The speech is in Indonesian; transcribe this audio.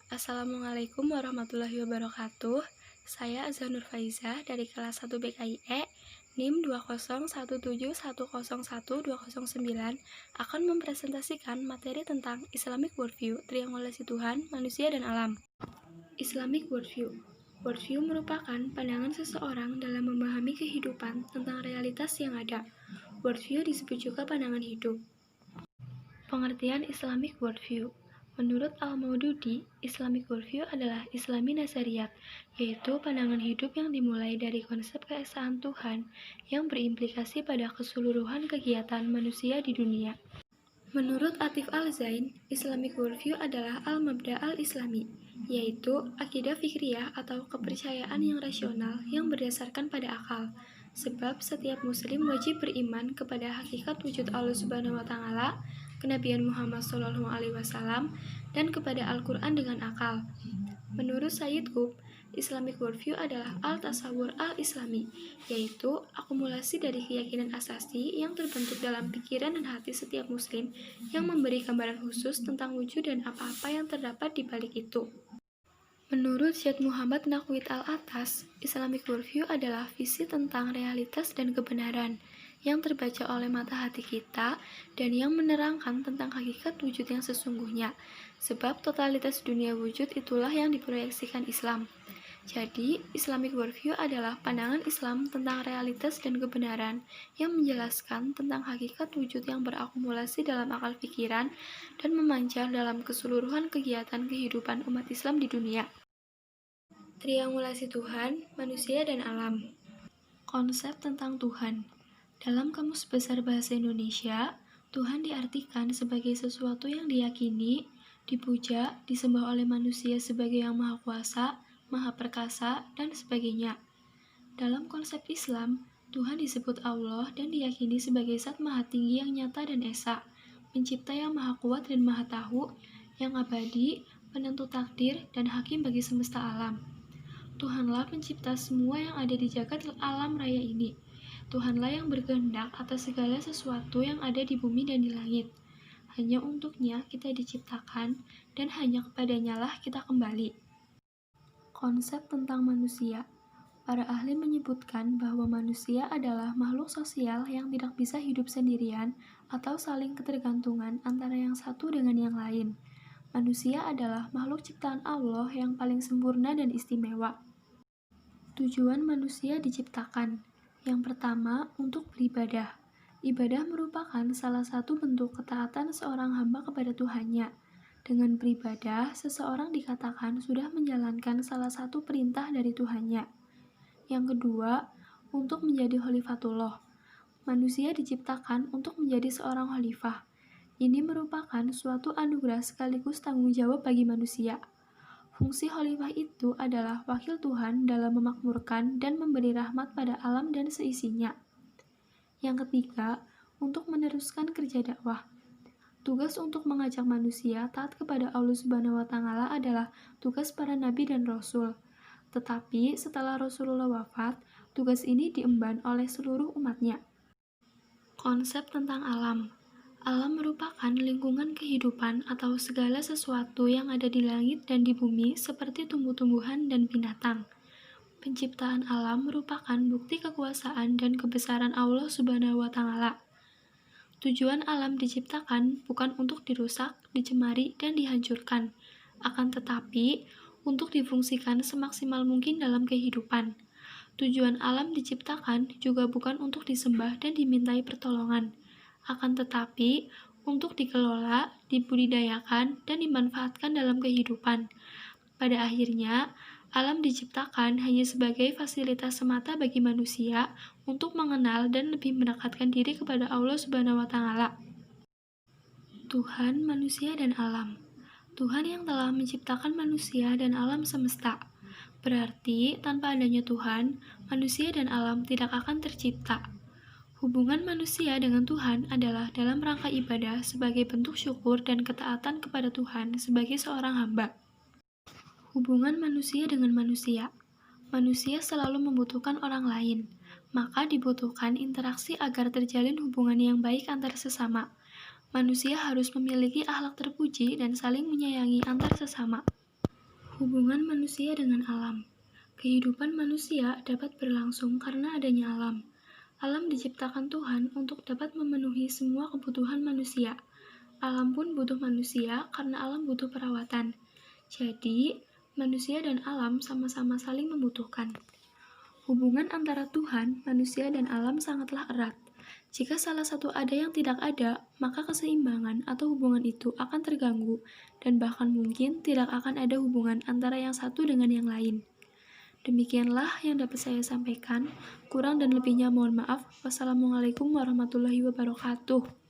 Assalamualaikum warahmatullahi wabarakatuh. Saya Azza Nur Faiza dari kelas 1 BKIE, NIM 20171012009 akan mempresentasikan materi tentang Islamic Worldview, triangulasi Tuhan, manusia, dan alam. Islamic Worldview. Worldview merupakan pandangan seseorang dalam memahami kehidupan tentang realitas yang ada. Worldview disebut juga pandangan hidup. Pengertian Islamic Worldview. Menurut Al-Maududi, Islamic Worldview adalah Islami Nazariyat, yaitu pandangan hidup yang dimulai dari konsep keesaan Tuhan yang berimplikasi pada keseluruhan kegiatan manusia di dunia. Menurut Atif Al-Zain, Islamic Worldview adalah Al-Mabda Al-Islami, yaitu akidah fikriyah atau kepercayaan yang rasional yang berdasarkan pada akal. Sebab setiap muslim wajib beriman kepada hakikat wujud Allah Subhanahu wa taala, kenabian Muhammad SAW, dan kepada Al-Quran dengan akal. Menurut Sayyid Qutb, Islamic Worldview adalah Al-Tasawwur Al-Islami, yaitu akumulasi dari keyakinan asasi yang terbentuk dalam pikiran dan hati setiap muslim yang memberi gambaran khusus tentang wujud dan apa-apa yang terdapat di balik itu. Menurut Syed Muhammad Naqwid Al-Atas, Islamic Worldview adalah visi tentang realitas dan kebenaran yang terbaca oleh mata hati kita dan yang menerangkan tentang hakikat wujud yang sesungguhnya, sebab totalitas dunia wujud itulah yang diproyeksikan Islam. Jadi, Islamic Worldview adalah pandangan Islam tentang realitas dan kebenaran yang menjelaskan tentang hakikat wujud yang berakumulasi dalam akal pikiran dan memancar dalam keseluruhan kegiatan kehidupan umat Islam di dunia. Triangulasi Tuhan, manusia, dan alam. Konsep tentang Tuhan. Dalam Kamus Besar Bahasa Indonesia, Tuhan diartikan sebagai sesuatu yang diyakini, dipuja, disembah oleh manusia sebagai yang maha kuasa, maha perkasa, dan sebagainya. Dalam konsep Islam, Tuhan disebut Allah dan diyakini sebagai zat maha tinggi yang nyata dan esa, pencipta yang maha kuat dan maha tahu, yang abadi, penentu takdir, dan hakim bagi semesta alam. Tuhanlah pencipta semua yang ada di jagat alam raya ini. Tuhanlah yang berkehendak atas segala sesuatu yang ada di bumi dan di langit. Hanya untuknya kita diciptakan, dan hanya kepadanya lah kita kembali. Konsep tentang manusia. Para ahli menyebutkan bahwa manusia adalah makhluk sosial yang tidak bisa hidup sendirian atau saling ketergantungan antara yang satu dengan yang lain. Manusia adalah makhluk ciptaan Allah yang paling sempurna dan istimewa. Tujuan manusia diciptakan. Yang pertama, untuk beribadah. Ibadah merupakan salah satu bentuk ketaatan seorang hamba kepada Tuhannya. Dengan beribadah, seseorang dikatakan sudah menjalankan salah satu perintah dari Tuhannya. Yang kedua, untuk menjadi khalifatullah. Manusia diciptakan untuk menjadi seorang khalifah. Ini merupakan suatu anugerah sekaligus tanggung jawab bagi manusia. Fungsi khalifah itu adalah wakil Tuhan dalam memakmurkan dan memberi rahmat pada alam dan seisinya. Yang ketiga, untuk meneruskan kerja dakwah. Tugas untuk mengajak manusia taat kepada Allah Subhanahu wa taala adalah tugas para nabi dan rasul. Tetapi setelah Rasulullah wafat, tugas ini diemban oleh seluruh umatnya. Konsep tentang alam. Alam merupakan lingkungan kehidupan atau segala sesuatu yang ada di langit dan di bumi seperti tumbuh-tumbuhan dan binatang. Penciptaan alam merupakan bukti kekuasaan dan kebesaran Allah Subhanahu wa taala. Tujuan alam diciptakan bukan untuk dirusak, dicemari, dan dihancurkan, akan tetapi untuk difungsikan semaksimal mungkin dalam kehidupan. Tujuan alam diciptakan juga bukan untuk disembah dan dimintai pertolongan, akan tetapi untuk dikelola, dibudidayakan, dan dimanfaatkan dalam kehidupan. Pada akhirnya, alam diciptakan hanya sebagai fasilitas semata bagi manusia untuk mengenal dan lebih mendekatkan diri kepada Allah Subhanahu wa taala. Tuhan, manusia, dan alam. Tuhan yang telah menciptakan manusia dan alam semesta. Berarti, tanpa adanya Tuhan, manusia dan alam tidak akan tercipta. Hubungan manusia dengan Tuhan adalah dalam rangka ibadah sebagai bentuk syukur dan ketaatan kepada Tuhan sebagai seorang hamba. Hubungan manusia dengan manusia. Manusia selalu membutuhkan orang lain, maka dibutuhkan interaksi agar terjalin hubungan yang baik antar sesama. Manusia harus memiliki akhlak terpuji dan saling menyayangi antar sesama. Hubungan manusia dengan alam. Kehidupan manusia dapat berlangsung karena adanya alam. Alam diciptakan Tuhan untuk dapat memenuhi semua kebutuhan manusia. Alam pun butuh manusia karena alam butuh perawatan. Jadi, manusia dan alam sama-sama saling membutuhkan. Hubungan antara Tuhan, manusia, dan alam sangatlah erat. Jika salah satu ada yang tidak ada, maka keseimbangan atau hubungan itu akan terganggu, dan bahkan mungkin tidak akan ada hubungan antara yang satu dengan yang lain. Demikianlah yang dapat saya sampaikan. Kurang dan lebihnya mohon maaf. Wassalamualaikum warahmatullahi wabarakatuh.